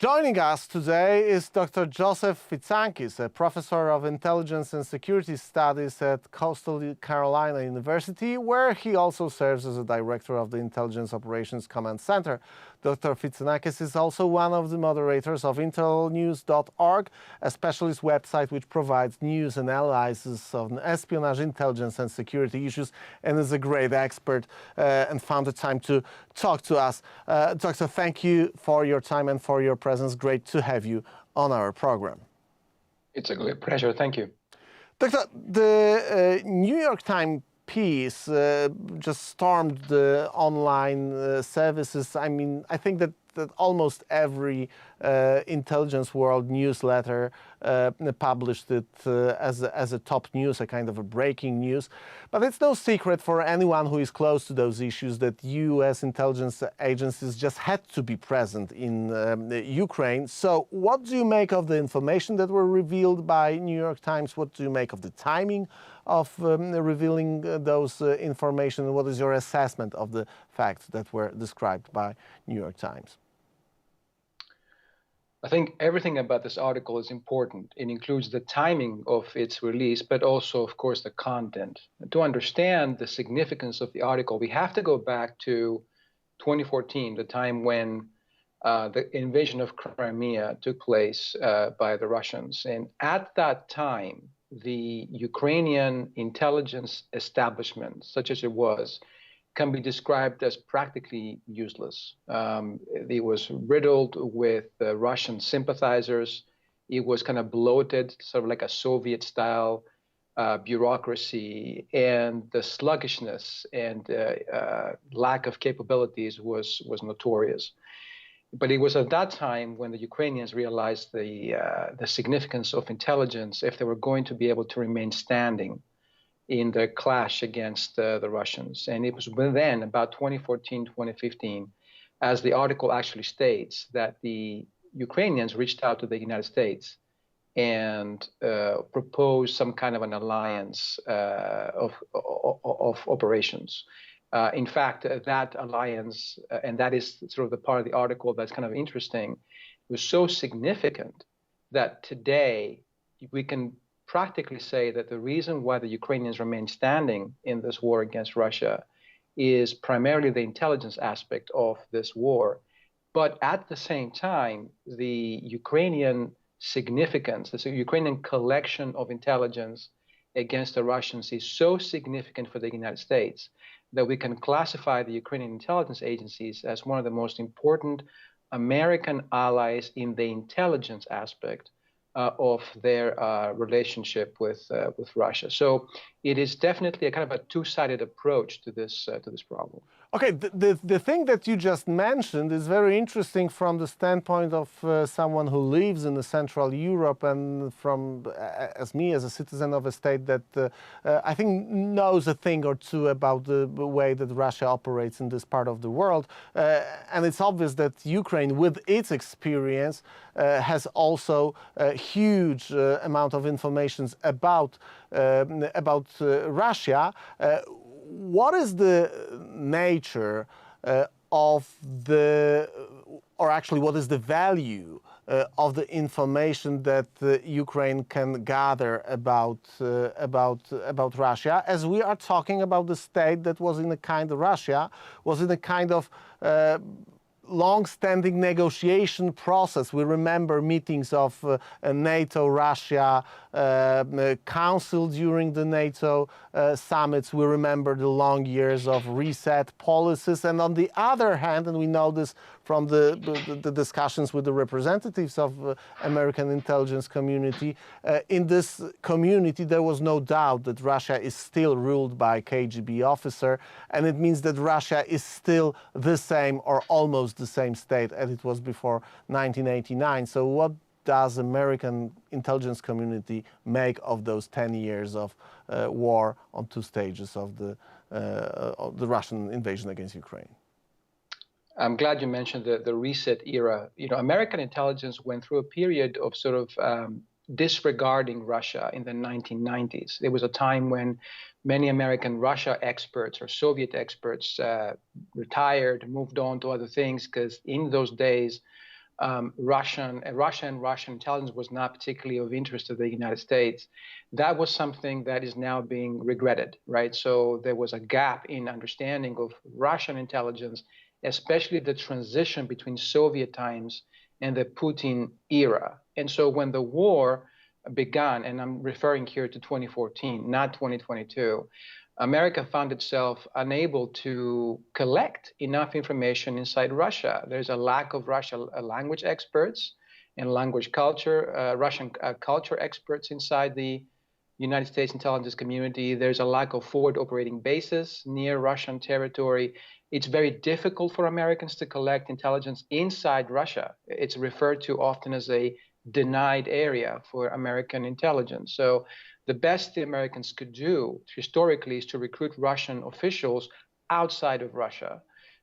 Joining us today is Dr. Joseph Fitsanakis, a professor of intelligence and security studies at Coastal Carolina University, where he also serves as a director of the Intelligence Operations Command Center. Dr. Fitsanakis is also one of the moderators of intelnews.org, a specialist website which provides news and analysis of espionage, intelligence and security issues, and is a great expert and found the time to talk to us. Doctor, thank you for your time and for your presence. Great to have you on our program. It's a great pleasure. Thank you. Doctor, the New York Times piece just stormed the online services. I mean, I think that almost every intelligence world newsletter published it as a top news, a kind of a breaking news. But it's no secret for anyone who is close to those issues that U.S. intelligence agencies just had to be present in Ukraine. So what do you make of the information that were revealed by New York Times? What do you make of the timing of revealing those information? What is your assessment of the facts that were described by New York Times? I think everything about this article is important. It includes the timing of its release, but also, of course, the content. To understand the significance of the article, we have to go back to 2014, the time when the invasion of Crimea took place by the Russians. And at that time, the Ukrainian intelligence establishment, such as it was, can be described as practically useless. It was riddled with Russian sympathizers. It was kind of bloated, sort of like a Soviet-style bureaucracy, and the sluggishness and lack of capabilities was notorious. But it was at that time when the Ukrainians realized the significance of intelligence if they were going to be able to remain standing in the clash against the Russians. And it was then, about 2014, 2015, as the article actually states, that the Ukrainians reached out to the United States and proposed some kind of an alliance of operations. In fact, that alliance, and that is sort of the part of the article that's kind of interesting, was so significant that today we can practically say that the reason why the Ukrainians remain standing in this war against Russia is primarily the intelligence aspect of this war. But at the same time, the Ukrainian significance, the Ukrainian collection of intelligence against the Russians is so significant for the United States that we can classify the Ukrainian intelligence agencies as one of the most important American allies in the intelligence aspect of their relationship with Russia. So it is definitely a kind of a two-sided approach to this problem. Okay, the thing that you just mentioned is very interesting from the standpoint of someone who lives in Central Europe and from, as me, as a citizen of a state that I think knows a thing or two about the way that Russia operates in this part of the world. And it's obvious that Ukraine, with its experience, has also a huge amount of information about Russia. What is the nature of or actually what is the value of the information that Ukraine can gather about Russia, as we are talking about the state that was in a kind of Russia, was in a kind of long-standing negotiation process. We remember meetings of NATO-Russia Council during the NATO summits. We remember the long years of reset policies. And on the other hand, and we know this from the discussions with the representatives of American intelligence community, in this community there was no doubt that Russia is still ruled by a KGB officer, and it means that Russia is still the same or almost the same state as it was before 1989. So what does American intelligence community make of those 10 years of war on two stages of the Russian invasion against Ukraine? I'm glad you mentioned the reset era. You know, American intelligence went through a period of sort of disregarding Russia in the 1990s. There was a time when many American Russia experts or Soviet experts retired, moved on to other things, because in those days, Russia and Russian intelligence was not particularly of interest to the United States. That was something that is now being regretted, right? So there was a gap in understanding of Russian intelligence, especially the transition between Soviet times and the Putin era. And so when the war began, and I'm referring here to 2014, not 2022, America found itself unable to collect enough information inside Russia. There's a lack of Russian language experts and language culture, Russian culture experts inside the United States intelligence community. There's a lack of forward operating bases near Russian territory. It's very difficult for Americans to collect intelligence inside Russia. It's referred to often as a denied area for American intelligence. So the best the Americans could do historically is to recruit Russian officials outside of Russia.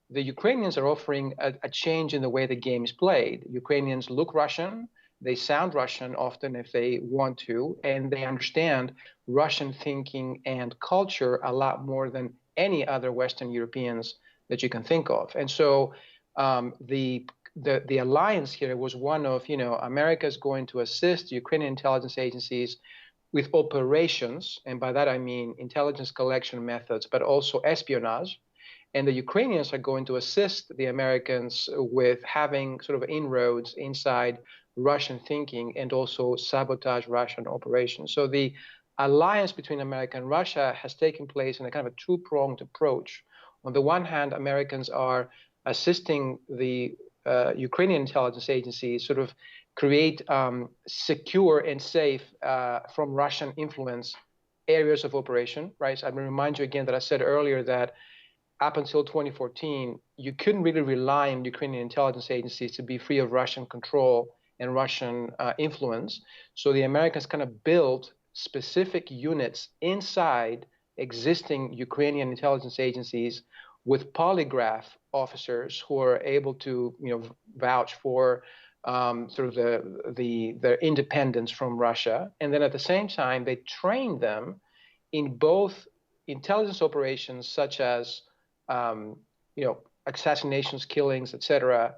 The Ukrainians are offering a change in the way the game is played. Ukrainians look Russian, they sound Russian often if they want to, and they understand Russian thinking and culture a lot more than any other Western Europeans that you can think of. And so the alliance here was one of, America is going to assist Ukrainian intelligence agencies with operations, and by that I mean intelligence collection methods, but also espionage. And the Ukrainians are going to assist the Americans with having sort of inroads inside Russian thinking and also sabotage Russian operations. So the alliance between America and Russia has taken place in a kind of a two-pronged approach. On the one hand, Americans are assisting the Ukrainian intelligence agencies sort of create secure and safe from Russian influence areas of operation, right? So I'm going to remind you again that I said earlier that up until 2014, you couldn't really rely on Ukrainian intelligence agencies to be free of Russian control and Russian influence. So the Americans kind of built specific units inside existing Ukrainian intelligence agencies with polygraph officers who are able to, vouch for sort of their independence from Russia. And then at the same time, they train them in both intelligence operations such as, assassinations, killings, etc.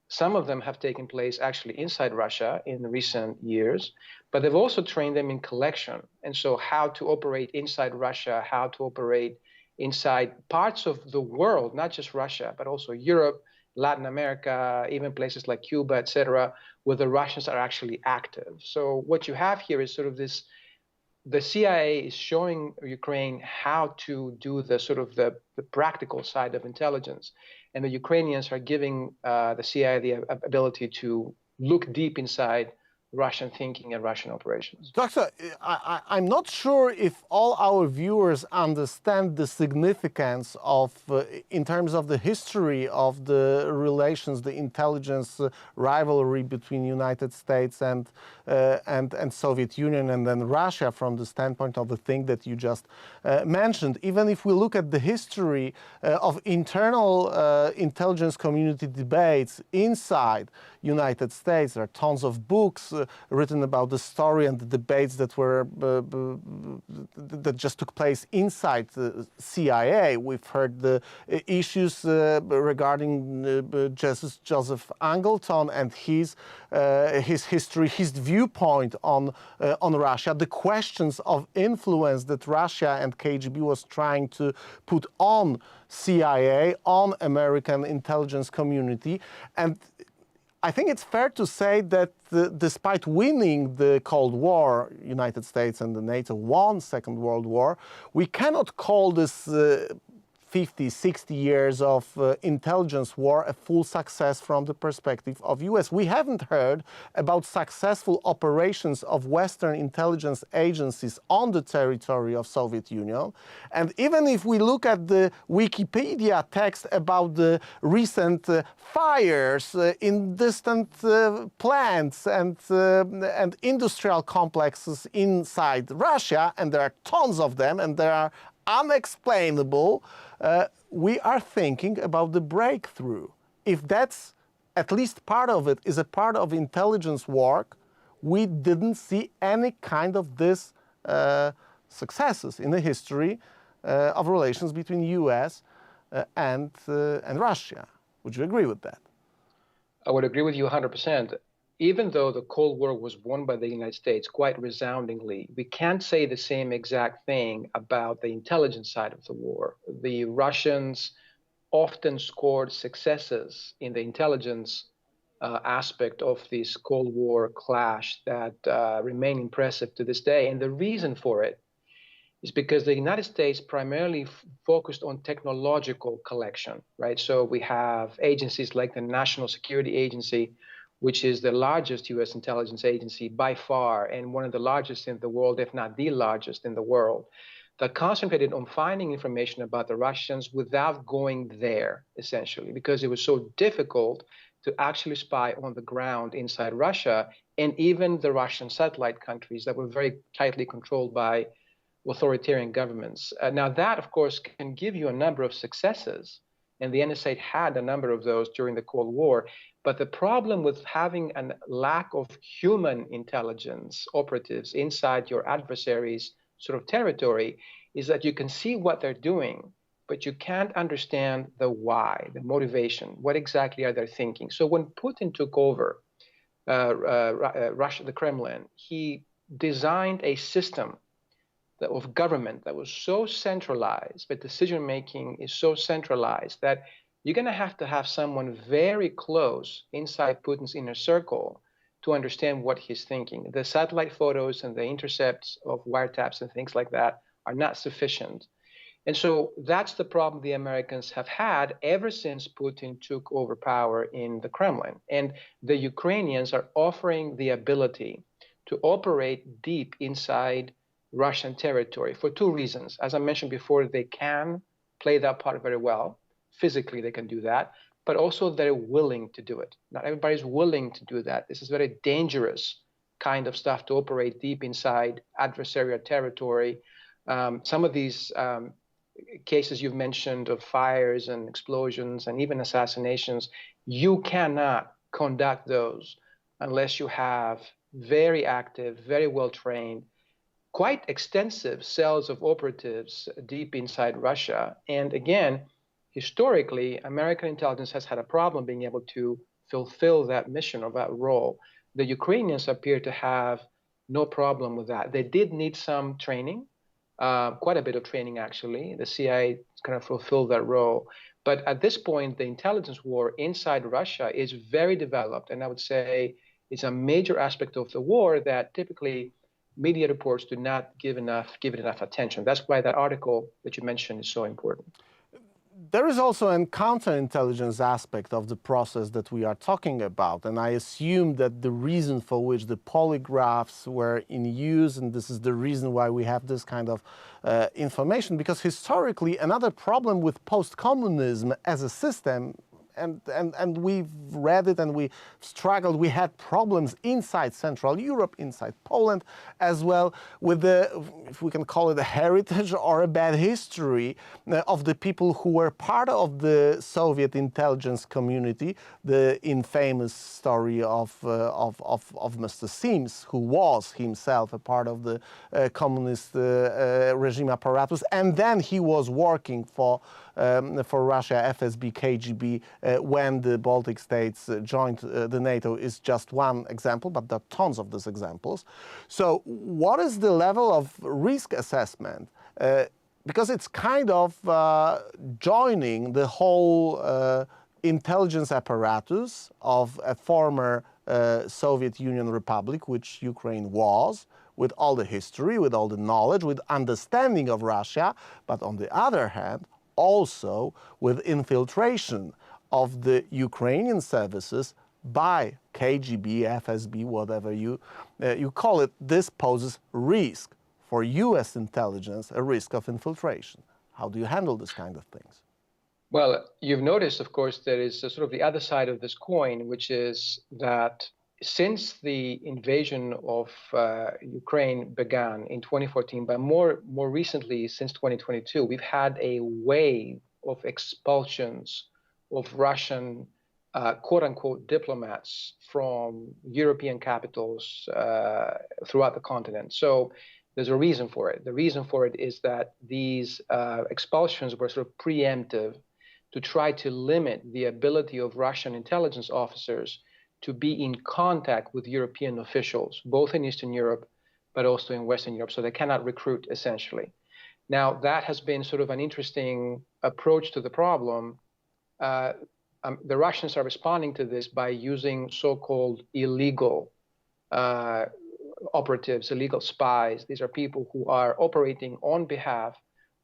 Some of them have taken place actually inside Russia in recent years, but they've also trained them in collection. And so how to operate inside Russia, how to operate inside parts of the world, not just Russia, but also Europe, Latin America, even places like Cuba, etc., where the Russians are actually active. So what you have here is sort of this, the CIA is showing Ukraine how to do the sort of the practical side of intelligence. And the Ukrainians are giving the CIA the ability to look deep inside Russian thinking and Russian operations. Doctor, I'm not sure if all our viewers understand the significance of, in terms of the history of the relations, the intelligence rivalry between United States and Soviet Union and then Russia from the standpoint of the thing that you just mentioned. Even if we look at the history of internal intelligence community debates inside United States, there are tons of books written about the story and the debates that were that just took place inside the CIA. We've heard the issues regarding Joseph Angleton and his history, his viewpoint on Russia, the questions of influence that Russia and KGB was trying to put on CIA, on American intelligence community. And I think it's fair to say that despite winning the Cold War, United States and the NATO won Second World War, we cannot call this 50, 60 years of intelligence war a full success from the perspective of US. We haven't heard about successful operations of Western intelligence agencies on the territory of Soviet Union. And even if we look at the Wikipedia text about the recent fires in distant plants and industrial complexes inside Russia, and there are tons of them, and there are unexplainable, we are thinking about the breakthrough. If that's, at least part of it, is a part of intelligence work, we didn't see any kind of this successes in the history of relations between US and Russia. Would you agree with that? I would agree with you 100%. Even though the Cold War was won by the United States quite resoundingly, we can't say the same exact thing about the intelligence side of the war. The Russians often scored successes in the intelligence aspect of this Cold War clash that remain impressive to this day. And the reason for it is because the United States primarily focused on technological collection, right? So we have agencies like the National Security Agency, which is the largest US intelligence agency by far, and one of the largest in the world, if not the largest in the world, that concentrated on finding information about the Russians without going there, essentially, because it was so difficult to actually spy on the ground inside Russia and even the Russian satellite countries that were very tightly controlled by authoritarian governments. Now, that, of course, can give you a number of successes, and the NSA had a number of those during the Cold War. But the problem with having a lack of human intelligence operatives inside your adversary's sort of territory is that you can see what they're doing, but you can't understand the why, the motivation. What exactly are they thinking? So when Putin took over Russia, the Kremlin, he designed a system of government that was so centralized, but decision making is so centralized that you're going to have someone very close inside Putin's inner circle to understand what he's thinking. The satellite photos and the intercepts of wiretaps and things like that are not sufficient. And so that's the problem the Americans have had ever since Putin took over power in the Kremlin. And the Ukrainians are offering the ability to operate deep inside Russian territory for two reasons. As I mentioned before, they can play that part very well. Physically, they can do that, but also they're willing to do it. Not everybody's willing to do that. This is very dangerous kind of stuff to operate deep inside adversarial territory. Some of these cases you've mentioned of fires and explosions and even assassinations, you cannot conduct those unless you have very active, very well-trained, quite extensive cells of operatives deep inside Russia. And again, historically, American intelligence has had a problem being able to fulfill that mission or that role. The Ukrainians appear to have no problem with that. They did need some training, quite a bit of training, actually. The CIA kind of fulfilled that role. But at this point, the intelligence war inside Russia is very developed. And I would say it's a major aspect of the war that typically media reports do not give it enough attention. That's why that article that you mentioned is so important. There is also a counterintelligence aspect of the process that we are talking about, and I assume that the reason for which the polygraphs were in use, and this is the reason why we have this kind of information, because historically another problem with post-communism as a system, and we've read it and we struggled. We had problems inside Central Europe, inside Poland, as well with the, if we can call it a heritage or a bad history of the people who were part of the Soviet intelligence community. The infamous story of Mr. Sims, who was himself a part of the communist regime apparatus, and then he was working for Russia, FSB, KGB, when the Baltic states joined the NATO is just one example, but there are tons of these examples. So what is the level of risk assessment? Because it's kind of joining the whole intelligence apparatus of a former Soviet Union republic, which Ukraine was, with all the history, with all the knowledge, with understanding of Russia, but on the other hand, also with infiltration of the Ukrainian services by KGB, FSB, whatever you call it. This poses risk for US intelligence, a risk of infiltration. How do you handle this kind of things? Well, you've noticed, of course, there is a sort of the other side of this coin, which is that since the invasion of Ukraine began in 2014, but more recently, since 2022, we've had a wave of expulsions of Russian quote-unquote diplomats from European capitals throughout the continent. So there's a reason for it. The reason for it is that these expulsions were sort of preemptive. to try to limit the ability of Russian intelligence officers to be in contact with European officials, both in Eastern Europe, but also in Western Europe. So they cannot recruit, essentially. Now, that has been sort of an interesting approach to the problem. The Russians are responding to this by using so-called illegal operatives, illegal spies. These are people who are operating on behalf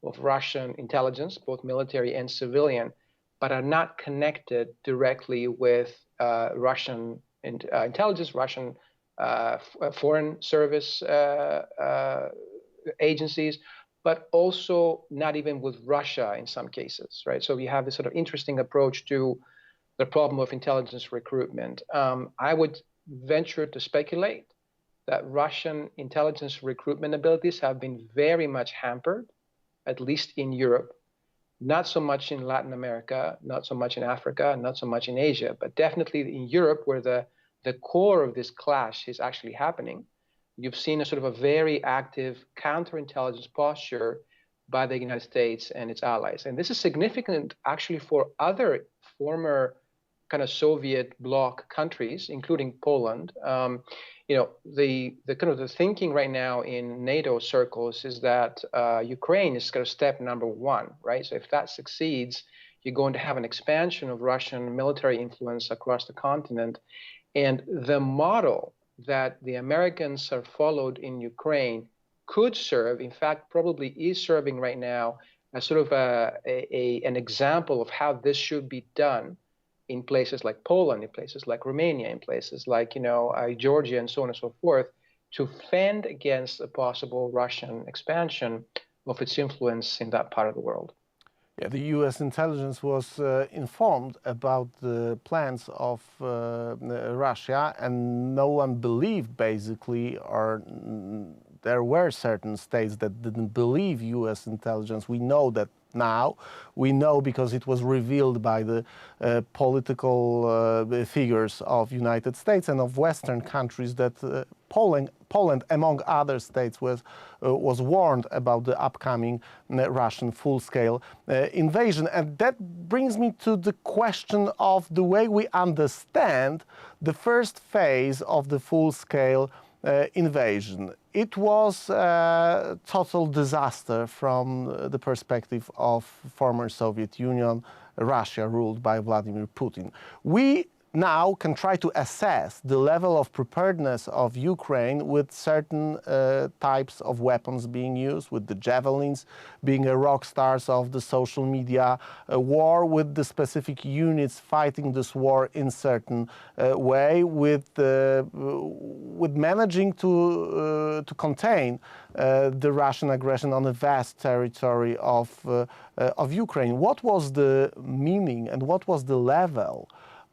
of Russian intelligence, both military and civilian, but are not connected directly with Russian intelligence, Russian foreign service agencies, but also not even with Russia in some cases, right? So we have this sort of interesting approach to the problem of intelligence recruitment. I would venture to speculate that Russian intelligence recruitment abilities have been very much hampered, at least in Europe, not so much in Latin America, not so much in Africa, not so much in Asia, but definitely in Europe, where the core of this clash is actually happening. You've seen a sort of a very active counterintelligence posture by the United States and its allies. And this is significant actually for other former kind of Soviet bloc countries, including Poland. The kind of the thinking right now in NATO circles is that Ukraine is kind of step number one, right? So if that succeeds, you're going to have an expansion of Russian military influence across the continent. And the model that the Americans have followed in Ukraine could serve, in fact, probably is serving right now as sort of an example of how this should be done in places like Poland, in places like Romania, in places like, Georgia, and so on and so forth, to fend against a possible Russian expansion of its influence in that part of the world. Yeah, the U.S. intelligence was informed about the plans of Russia, and no one believed, basically, or there were certain states that didn't believe U.S. intelligence. We know that now. We know because it was revealed by the political figures of United States and of Western countries that Poland, among other states, was warned about the upcoming Russian full-scale invasion. And that brings me to the question of the way we understand the first phase of the full-scale invasion. It was a total disaster from the perspective of former Soviet Union, Russia, ruled by Vladimir Putin. We now can try to assess the level of preparedness of Ukraine with certain types of weapons being used, with the javelins being a rock stars of the social media war, with the specific units fighting this war in certain way, with managing to contain the Russian aggression on a vast territory of Ukraine. What was the meaning and what was the level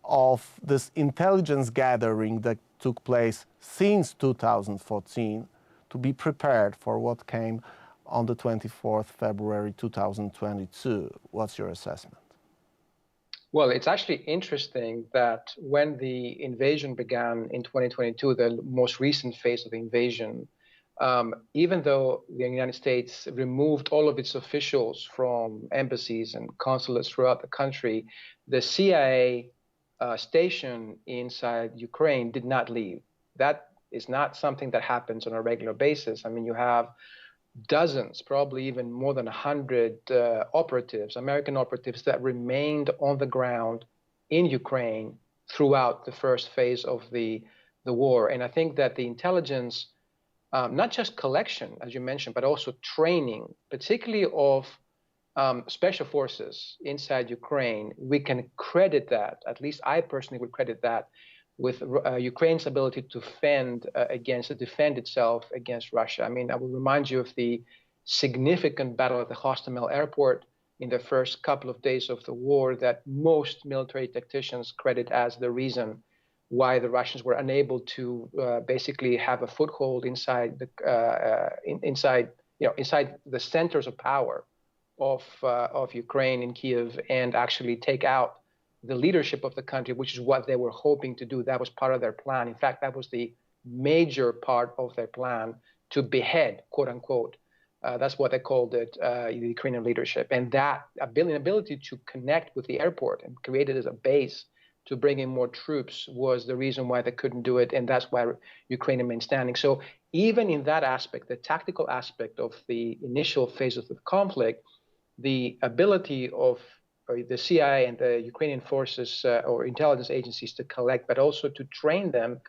of this intelligence gathering that took place since 2014 to be prepared for what came on the 24th February 2022? What's your assessment? Well, it's actually interesting that when the invasion began in 2022, the most recent phase of the invasion, even though the United States removed all of its officials from embassies and consulates throughout the country, the CIA station inside Ukraine did not leave. That is not something that happens on a regular basis. I mean, you have dozens, probably even more than 100 operatives, American operatives, that remained on the ground in Ukraine throughout the first phase of the war. And I think that the intelligence, not just collection, as you mentioned, but also training, particularly of special forces inside Ukraine, we can credit that, at least I personally would credit that, with Ukraine's ability to defend itself against Russia. I mean, I will remind you of the significant battle at the Hostomel airport in the first couple of days of the war that most military tacticians credit as the reason why the Russians were unable to basically have a foothold inside the centers of power of Ukraine in Kiev, and actually take out the leadership of the country, which is what they were hoping to do. That was part of their plan. In fact, that was the major part of their plan, to behead, quote unquote, That's what they called it, the Ukrainian leadership. And that ability to connect with the airport and create it as a base to bring in more troops was the reason why they couldn't do it. And that's why Ukraine remained standing. So even in that aspect, the tactical aspect of the initial phase of the conflict, the ability of the CIA and the Ukrainian forces or intelligence agencies to collect, but also to train them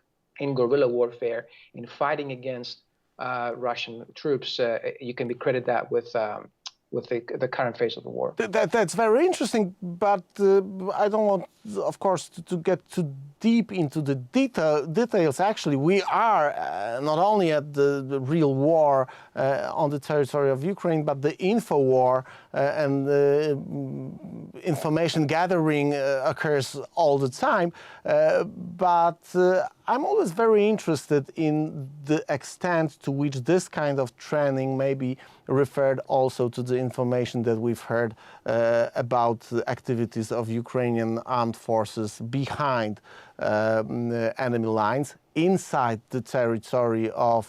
in guerrilla warfare, in fighting against Russian troops, you can be credited that with the current phase of the war. That's very interesting, but I don't want, of course, to get too deep into the details. Actually, we are not only at the real war on the territory of Ukraine, but the info war and information gathering occurs all the time. But I'm always very interested in the extent to which this kind of training may be referred also to the information that we've heard about the activities of Ukrainian armed forces behind enemy lines inside the territory of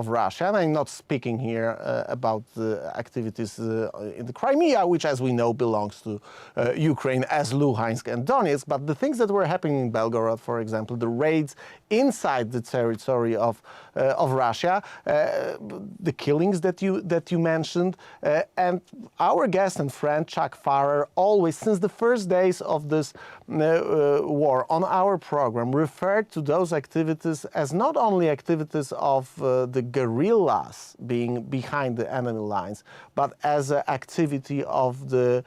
Russia. And I'm not speaking here about the activities in the Crimea, which, as we know, belongs to Ukraine as Luhansk and Donetsk, but the things that were happening in Belgorod, for example, the raids inside the territory of Russia, the killings that you mentioned, and our guest and friend Chuck Farrer always, since the first days of this war on our program, referred to those activities as not only activities of the guerrillas being behind the enemy lines, but as an activity of the,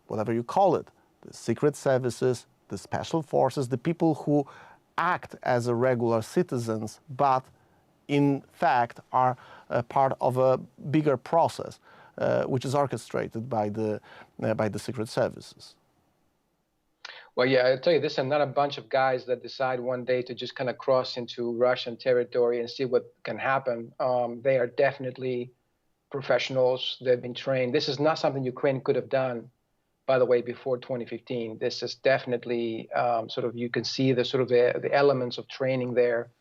whatever you call it, the secret services, the special forces, the people who act as a regular citizens, but in fact are part of a bigger process, which is orchestrated by the secret services. Well, yeah, I'll tell you, this is not a bunch of guys that decide one day to just kind of cross into Russian territory and see what can happen. They are definitely professionals. They've been trained. This is not something Ukraine could have done, by the way, before 2015. This is definitely you can see the the elements of training there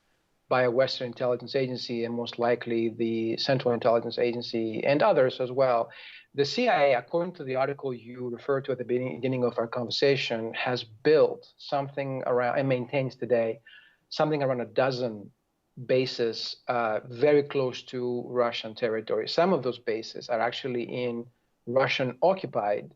by a Western intelligence agency and most likely the Central Intelligence Agency and others as well. The CIA, according to the article you referred to at the beginning of our conversation, has built something around and maintains today something around a dozen bases very close to Russian territory. Some of those bases are actually in Russian-occupied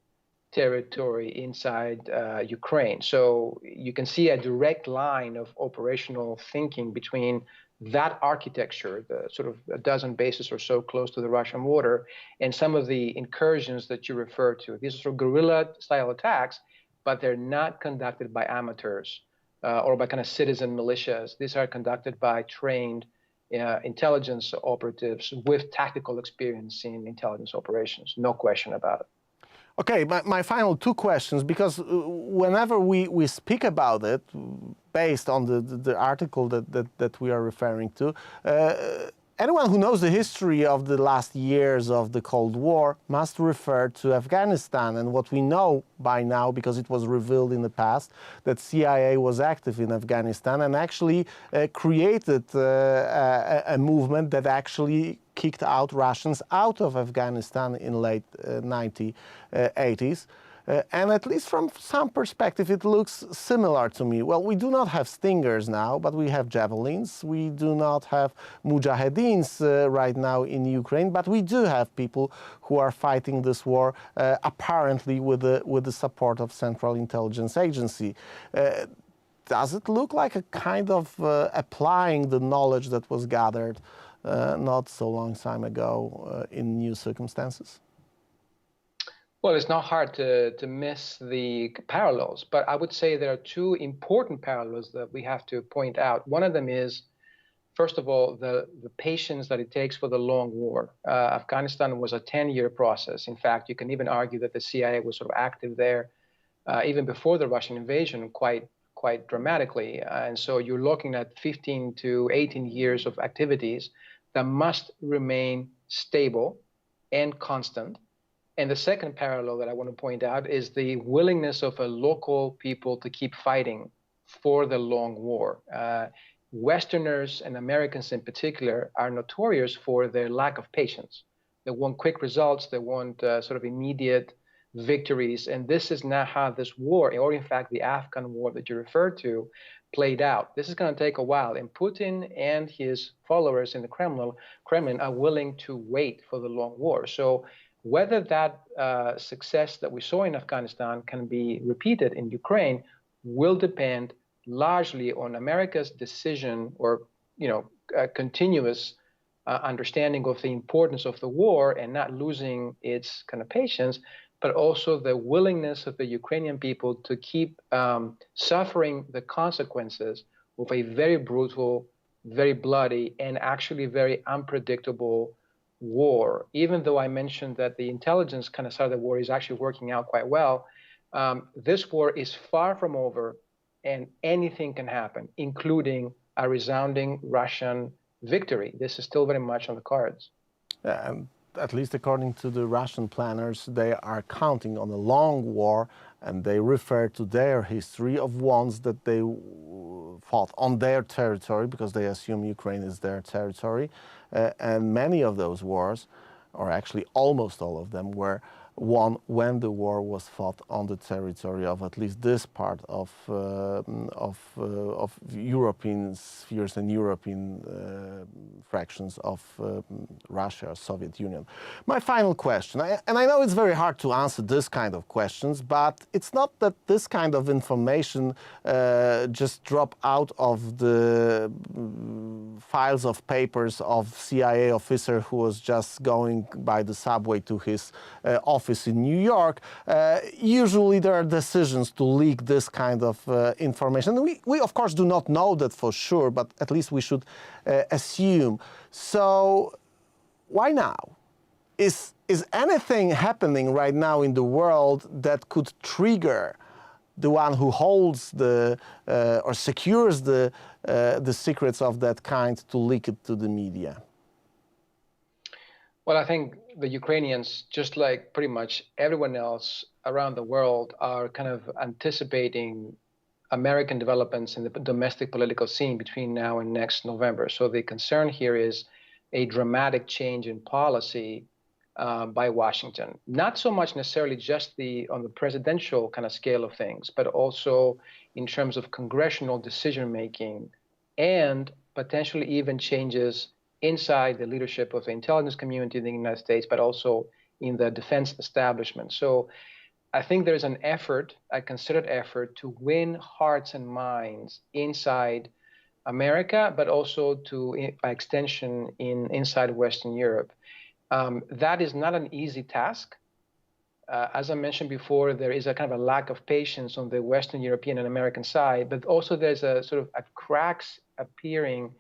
territory inside Ukraine. So you can see a direct line of operational thinking between that architecture, the sort of a dozen bases or so close to the Russian border, and some of the incursions that you refer to. These are sort of guerrilla-style attacks, but they're not conducted by amateurs or by kind of citizen militias. These are conducted by trained intelligence operatives with tactical experience in intelligence operations, no question about it. Okay, my final two questions, because whenever we speak about it, based on the article that we are referring to, anyone who knows the history of the last years of the Cold War must refer to Afghanistan. And what we know by now, because it was revealed in the past, that CIA was active in Afghanistan and actually created a movement that actually kicked out Russians out of Afghanistan in late 1980s. And at least from some perspective, it looks similar to me. Well, we do not have Stingers now, but we have Javelins. We do not have Mujahedeens right now in Ukraine, but we do have people who are fighting this war apparently with the support of Central Intelligence Agency. Does it look like a kind of applying the knowledge that was gathered not so long time ago in new circumstances? Well, it's not hard to miss the parallels, but I would say there are two important parallels that we have to point out. One of them is, first of all, the patience that it takes for the long war. Afghanistan was a 10-year process. In fact, you can even argue that the CIA was sort of active there even before the Russian invasion quite dramatically. And so you're looking at 15 to 18 years of activities that must remain stable and constant. And the second parallel that I want to point out is the willingness of a local people to keep fighting for the long war. Westerners and Americans in particular are notorious for their lack of patience. They want quick results. They want sort of immediate victories. And this is not how this war, or in fact, the Afghan war that you referred to, played out. This is going to take a while. And Putin and his followers in the Kremlin are willing to wait for the long war. So whether that success that we saw in Afghanistan can be repeated in Ukraine will depend largely on America's decision or, continuous understanding of the importance of the war and not losing its kind of patience, but also the willingness of the Ukrainian people to keep suffering the consequences of a very brutal, very bloody, and actually very unpredictable war. Even though I mentioned that the intelligence kind of side of the war is actually working out quite well, this war is far from over, and anything can happen, including a resounding Russian victory. This is still very much on the cards. At least according to the Russian planners, they are counting on a long war, and they refer to their history of ones that they fought on their territory, because they assume Ukraine is their territory. And many of those wars, or actually almost all of them, were won when the war was fought on the territory of at least this part of European spheres and European fractions of Russia, Soviet Union. My final question, and I know it's very hard to answer this kind of questions, but it's not that this kind of information just drop out of the files of papers of CIA officer who was just going by the subway to his office in New York. Usually there are decisions to leak this kind of information. We of course do not know that for sure, but at least we should assume. So why now? Is anything happening right now in the world that could trigger the one who holds the or secures the secrets of that kind to leak it to the media? Well, I think the Ukrainians, just like pretty much everyone else around the world, are kind of anticipating American developments in the domestic political scene between now and next November. So the concern here is a dramatic change in policy by Washington. Not so much necessarily just on the presidential kind of scale of things, but also in terms of congressional decision-making and potentially even changes inside the leadership of the intelligence community in the United States, but also in the defense establishment. So I think there's an effort, a considered effort, to win hearts and minds inside America, but also by extension inside Western Europe. That is not an easy task. As I mentioned before, there is a kind of a lack of patience on the Western European and American side, but also there's a sort of cracks appearing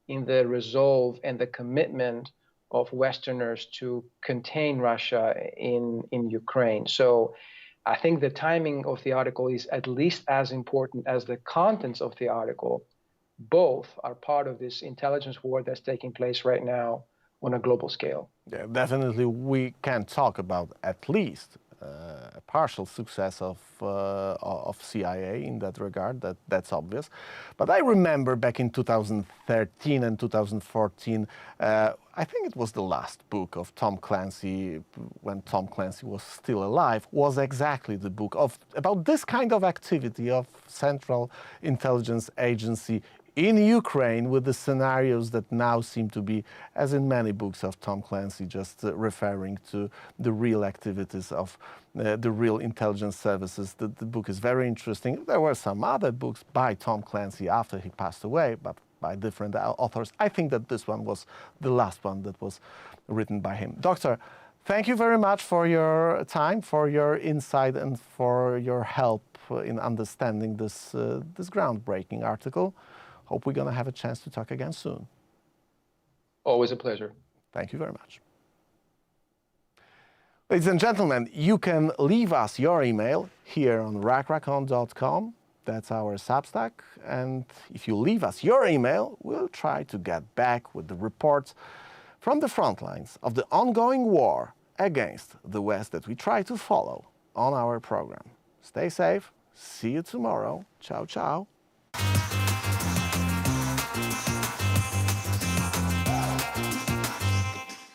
in the resolve and the commitment of Westerners to contain Russia in Ukraine. So I think the timing of the article is at least as important as the contents of the article. Both are part of this intelligence war that's taking place right now on a global scale. Yeah, definitely we can talk about at least a partial success of CIA in that regard. That's obvious. But I remember back in 2013 and 2014, I think it was the last book of Tom Clancy, when Tom Clancy was still alive, was exactly the book about this kind of activity of Central Intelligence Agency in Ukraine, with the scenarios that now seem to be, as in many books of Tom Clancy, just referring to the real activities of the real intelligence services. The book is very interesting. There were some other books by Tom Clancy after he passed away, but by different authors. I think that this one was the last one that was written by him. Doctor, thank you very much for your time, for your insight, and for your help in understanding this groundbreaking article. Hope we're going to have a chance to talk again soon. Always a pleasure. Thank you very much. Ladies and gentlemen, you can leave us your email here on rachoń.com. That's our Substack. And if you leave us your email, we'll try to get back with the reports from the front lines of the ongoing war against the West that we try to follow on our program. Stay safe. See you tomorrow. Ciao, ciao.